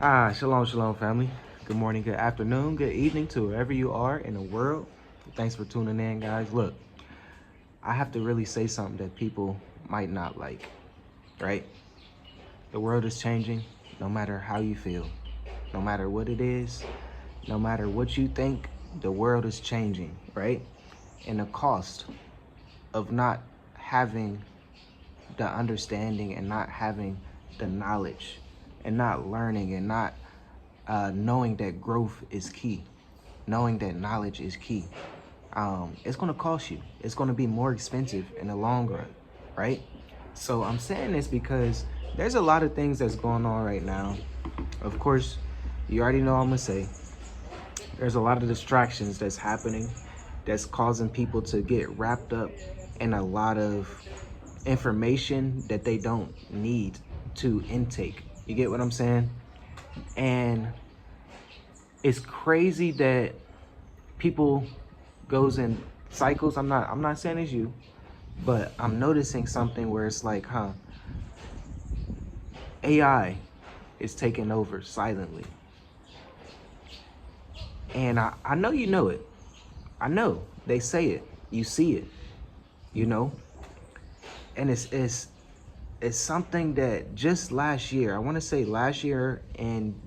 Shalom, shalom, family. Good morning, good afternoon, good evening to wherever you are in the world. Thanks for tuning in, guys. Look, I have to really say something that people might not like, right? The world is changing no matter how you feel, no matter what it is, no matter what you think, the world is changing, right? And the cost of not having the understanding and not having the knowledge and not learning and not knowing that growth is key, knowing that knowledge is key. It's going to cost you. It's going to be more expensive in the long run, right? So I'm saying this because there's a lot of things that's going on right now. Of course, you already know I'm going to say there's a lot of distractions that's happening that's causing people to get wrapped up in a lot of information that they don't need to intake. You get what I'm saying? And it's crazy that people goes in cycles. I'm not saying it's you, but I'm noticing something where it's like, AI is taking over silently. And I know you know it. I know they say it. You see it, you know? And it's something that just last year, I want to say last year, and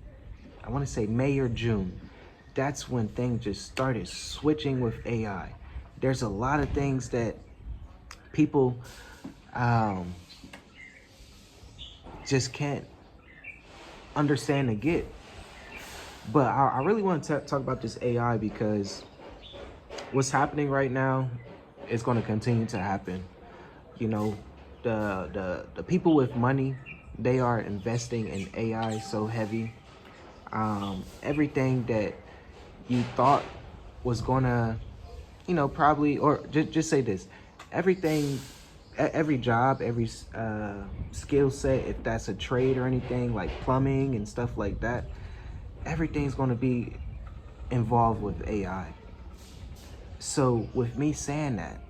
I want to say May or June, that's when things just started switching with AI. There's a lot of things that people just can't understand and get. But I really want to talk about this AI because what's happening right now is going to continue to happen. You know, the people with money, they are investing in AI so heavy. Everything that you thought was gonna, probably, or just say this, everything, every job, every skill set, if that's a trade or anything like plumbing and stuff like that, everything's gonna be involved with AI. So with me saying that,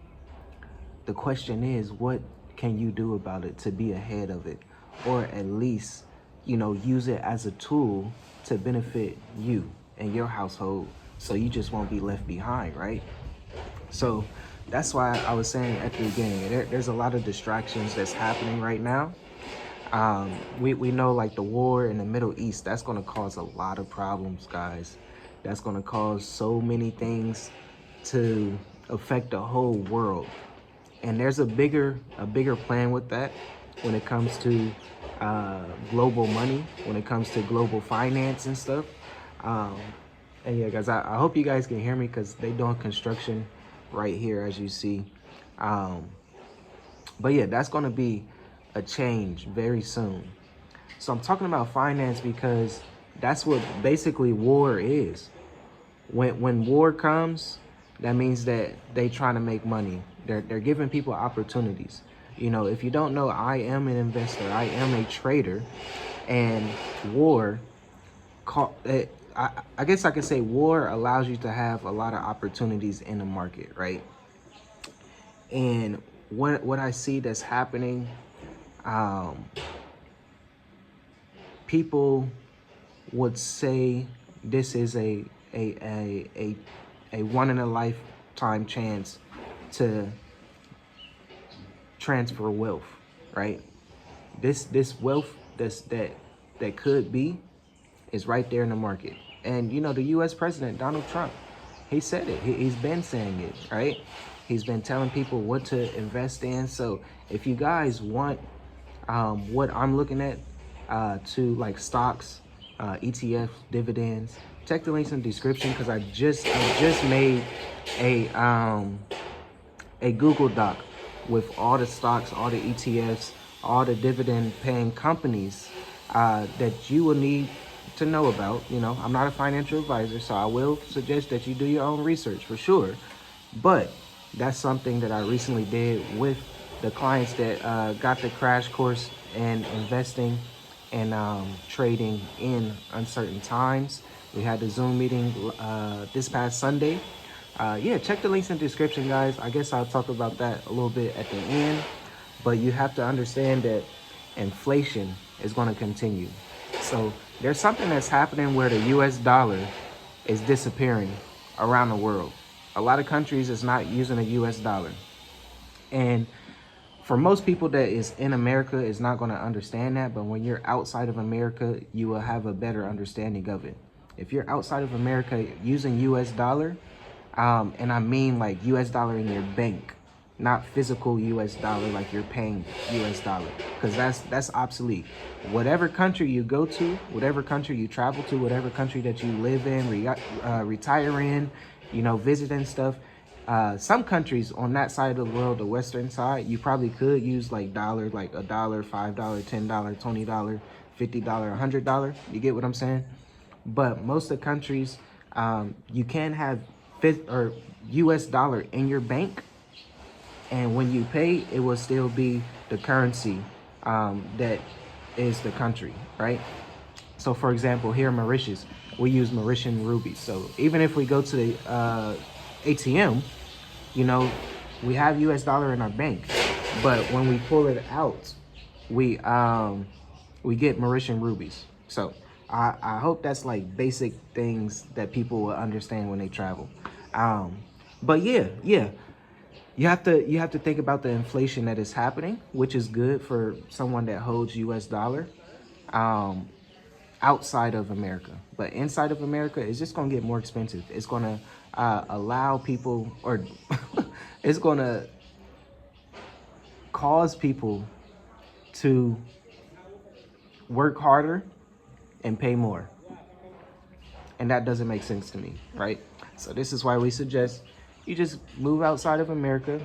the question is, what can you do about it to be ahead of it, or at least, use it as a tool to benefit you and your household, so you just won't be left behind, right? So that's why I was saying at the beginning, there's a lot of distractions that's happening right now. We know, like, the war in the Middle East, that's going to cause a lot of problems, guys. That's going to cause so many things to affect the whole world. And there's a bigger plan with that when it comes to global money, when it comes to global finance and stuff. And yeah, guys, I hope you guys can hear me because they doing construction right here, as you see. But yeah, that's going to be a change very soon. So I'm talking about finance because that's what basically war is. When war comes, that means that they trying to make money. They're giving people opportunities. If you don't know, I am an investor. I am a trader, and war, I guess I could say war allows you to have a lot of opportunities in the market, right? And what I see that's happening, people would say this is a one in a lifetime chance to transfer wealth, right? This wealth that could be is right there in the market. And the US President Donald Trump, he said it. He's been saying it, right? He's been telling people what to invest in. So if you guys want what I'm looking at, to like stocks, ETFs, dividends, check the links in the description, because I just made a Google Doc with all the stocks, all the ETFs, all the dividend paying companies that you will need to know about. I'm not a financial advisor, so I will suggest that you do your own research for sure. But that's something that I recently did with the clients that got the crash course in investing and trading in uncertain times. We had the Zoom meeting this past Sunday. Yeah, check the links in the description, guys. I guess I'll talk about that a little bit at the end. But you have to understand that inflation is going to continue. So There's something that's happening where the US dollar is disappearing around the world. A lot of countries is not using a US dollar. And for most people that is in America is not going to understand that, but when you're outside of America, you will have a better understanding of it. If you're outside of America using US dollar, and I mean like US dollar in your bank, not physical US dollar like you're paying US dollar, because that's obsolete. Whatever country you go to, whatever country you travel to, whatever country that you live in, retire in, visit and stuff, some countries on that side of the world, the western side, you probably could use like dollar, like $1, $5, $10, $20, $50, $100. You get what I'm saying? But most of the countries, you can have US dollar in your bank, and when you pay, it will still be the currency that is the country, right? So for example, here in Mauritius, we use Mauritian rubies. So even if we go to the ATM, we have US dollar in our bank, but when we pull it out, we get Mauritian rubies. So I hope that's like basic things that people will understand when they travel. But yeah, you have to think about the inflation that is happening, which is good for someone that holds US dollar outside of America. But inside of America, it's just going to get more expensive. It's going to allow people, or it's going to cause people to work harder and pay more. And that doesn't make sense to me, right? So this is why we suggest you just move outside of America.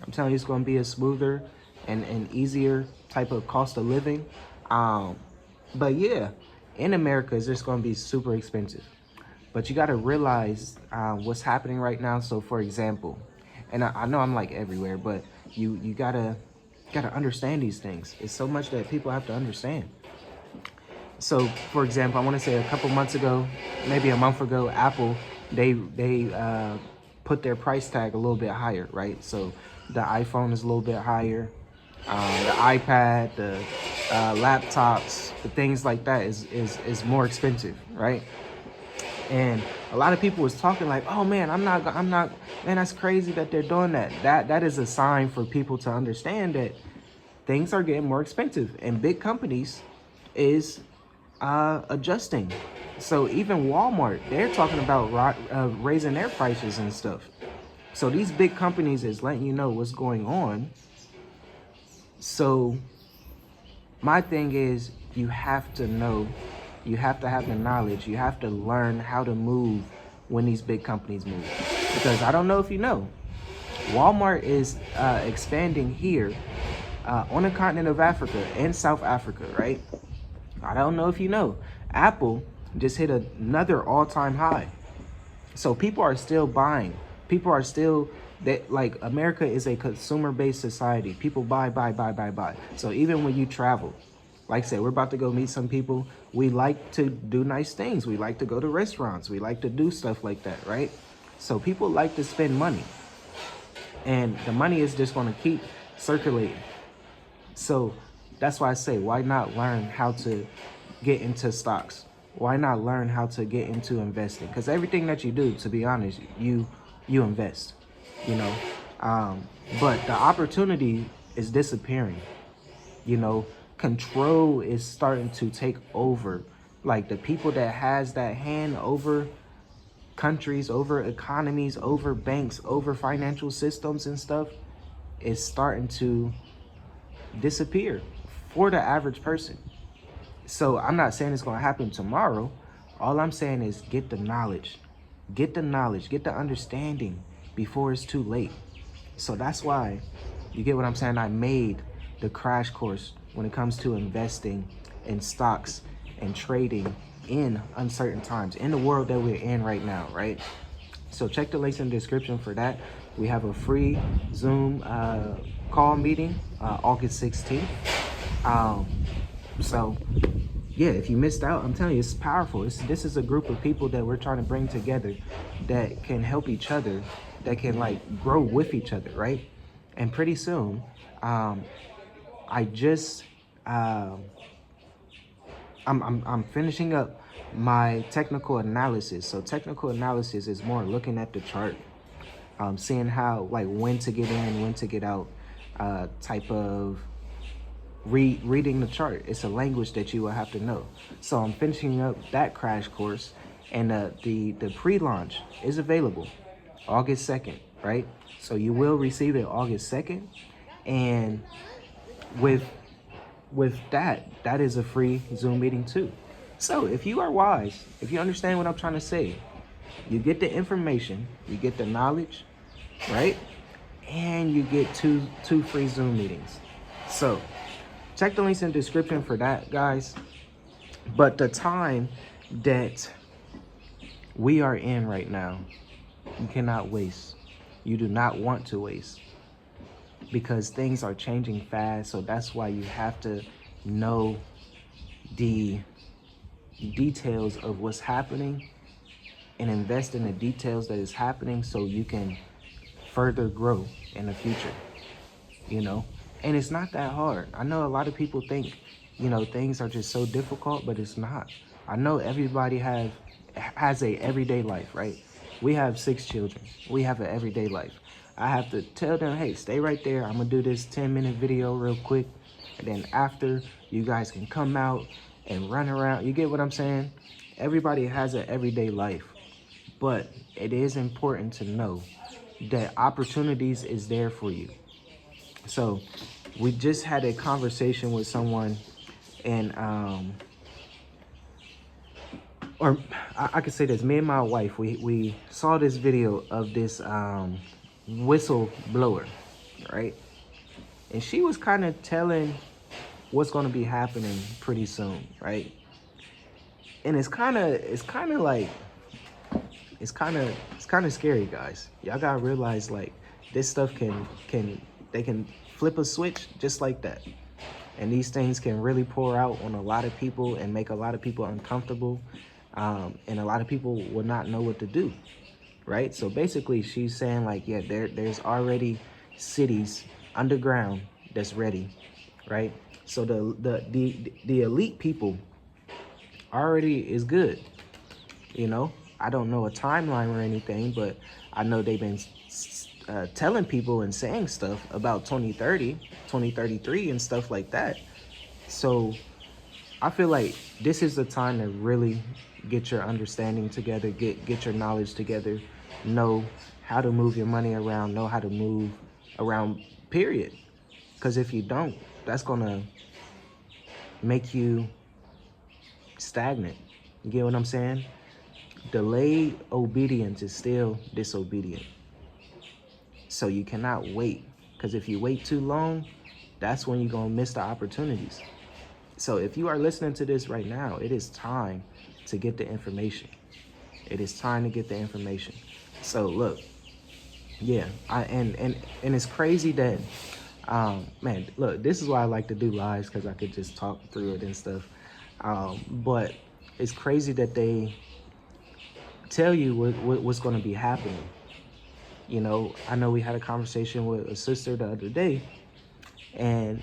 I'm telling you, it's going to be a smoother and easier type of cost of living. But yeah, in America, it's just going to be super expensive. But you got to realize what's happening right now. So for example, and I know I'm like everywhere, but you gotta understand these things. It's so much that people have to understand. So for example, I want to say a couple months ago, maybe a month ago, Apple, they put their price tag a little bit higher, right? So the iPhone is a little bit higher, the iPad, the laptops, the things like that is more expensive, right? And a lot of people was talking like, oh man, I'm not, man, that's crazy that they're doing that. That is a sign for people to understand that things are getting more expensive, and big companies is adjusting. So even Walmart, they're talking about raising their prices and stuff. So these big companies is letting you know what's going on. So my thing is, you have to know, you have to have the knowledge, you have to learn how to move when these big companies move. Because I don't know if you know, Walmart is expanding here on the continent of Africa and South Africa, right? I don't know if you know, Apple just hit another all-time high. So people are still buying. People are still, that like, America is a consumer-based society. People buy. So even when you travel, like I said, we're about to go meet some people. We like to do nice things. We like to go to restaurants. We like to do stuff like that, right? So people like to spend money. And the money is just going to keep circulating. So that's why I say, why not learn how to get into stocks? Why not learn how to get into investing? Because everything that you do, to be honest, you invest, but the opportunity is disappearing. Control is starting to take over. Like the people that has that hand over countries, over economies, over banks, over financial systems and stuff, is starting to disappear for the average person. So I'm not saying it's going to happen tomorrow. All I'm saying is get the knowledge, get the understanding before it's too late. So that's why, you get what I'm saying, I made the crash course when it comes to investing in stocks and trading in uncertain times, in the world that we're in right now, right? So check the links in the description for that. We have a free Zoom call meeting August 16th. So yeah, if you missed out, I'm telling you, it's powerful. This is a group of people that we're trying to bring together that can help each other, that can like grow with each other, right? And pretty soon, I I'm finishing up my technical analysis. So technical analysis is more looking at the chart, seeing how, like, when to get in, when to get out, type of reading the chart. It's a language that you will have to know. So I'm finishing up that crash course, and the pre-launch is available August 2nd, right? So you will receive it August 2nd, and with that is a free Zoom meeting too. So if you are wise, if you understand what I'm trying to say, you get the information, you get the knowledge, right? And you get two free Zoom meetings. So check the links in the description for that, guys. But the time that we are in right now, you cannot waste. You do not want to waste, because things are changing fast. So that's why you have to know the details of what's happening and invest in the details that is happening, so you can further grow in the future, you know? And it's not that hard. I know a lot of people think, things are just so difficult, but it's not. I know everybody has a everyday life, right? We have 6 children. We have an everyday life. I have to tell them, hey, stay right there. I'm gonna do this 10-minute video real quick. And then after, you guys can come out and run around. You get what I'm saying? Everybody has an everyday life. But it is important to know that opportunities is there for you. So we just had a conversation with someone, and or I could say this, me and my wife, we saw this video of this whistle blower, right? And she was kind of telling what's going to be happening pretty soon, right? And it's kind of scary, guys. Y'all gotta realize, like, this stuff they can flip a switch just like that, and these things can really pour out on a lot of people and make a lot of people uncomfortable, and a lot of people will not know what to do, right? So basically, she's saying, like, yeah, there's already cities underground that's ready, right? So the elite people already is good, I don't know a timeline or anything, but I know they've been telling people and saying stuff about 2030, 2033 and stuff like that. So I feel like this is the time to really get your understanding together, get your knowledge together, know how to move your money around, know how to move around, period. Because if you don't, that's gonna make you stagnant. You get what I'm saying? Delayed obedience is still disobedient. So you cannot wait, because if you wait too long, that's when you're gonna miss the opportunities. So if you are listening to this right now, it is time to get the information. It is time to get the information. So look, yeah, and it's crazy that, man, look, this is why I like to do lives, because I could just talk through it and stuff. But it's crazy that they tell you what's going to be happening. I know we had a conversation with a sister the other day, and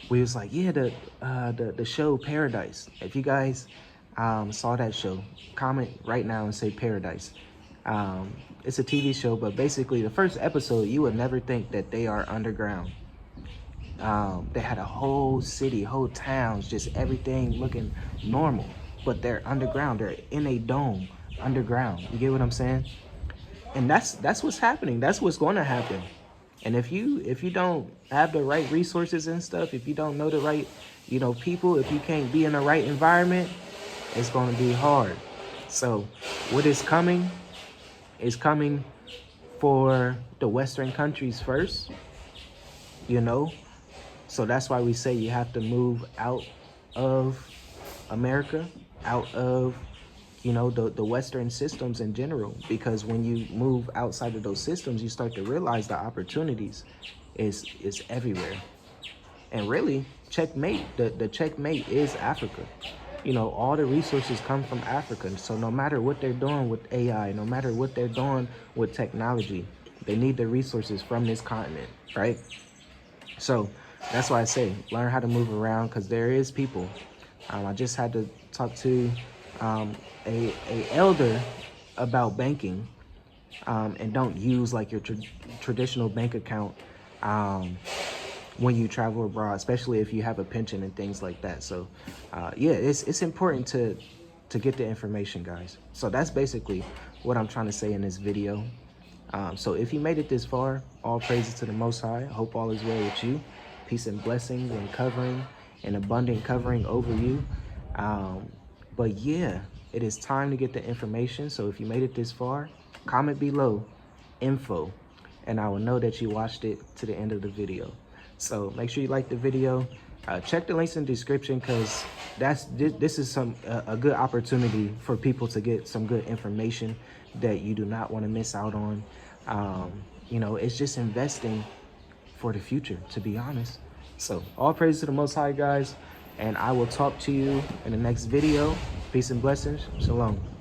we was like, yeah, the show Paradise. If you guys saw that show, comment right now and say Paradise. It's a TV show, but basically the first episode, you would never think that they are underground. They had a whole city, whole towns, just everything looking normal, but they're underground. They're in a dome underground. You get what I'm saying? And that's what's happening. That's what's going to happen. And if you don't have the right resources and stuff, if you don't know the right, people, if you can't be in the right environment, it's going to be hard. So what is coming for the Western countries first, So that's why we say you have to move out of America, out of, the Western systems in general. Because when you move outside of those systems, you start to realize the opportunities is everywhere. And really, checkmate, the checkmate is Africa. All the resources come from Africa. So no matter what they're doing with AI, no matter what they're doing with technology, they need the resources from this continent, right? So that's why I say learn how to move around, because there is people. I just had to talk to a elder about banking, and don't use like your traditional bank account when you travel abroad, especially if you have a pension and things like that. So yeah, it's important to get the information, guys. So that's basically what I'm trying to say in this video. So if you made it this far, all praises to the Most High. I hope all is well with you. Peace and blessings and covering and abundant covering over you. But yeah, it is time to get the information. So if you made it this far, comment below info, and I will know that you watched it to the end of the video. So make sure you like the video. Check the links in the description, because this is a good opportunity for people to get some good information that you do not want to miss out on. You know, it's just investing for the future, to be honest. So all praise to the Most High, guys, and I will talk to you in the next video. Peace and blessings. Shalom.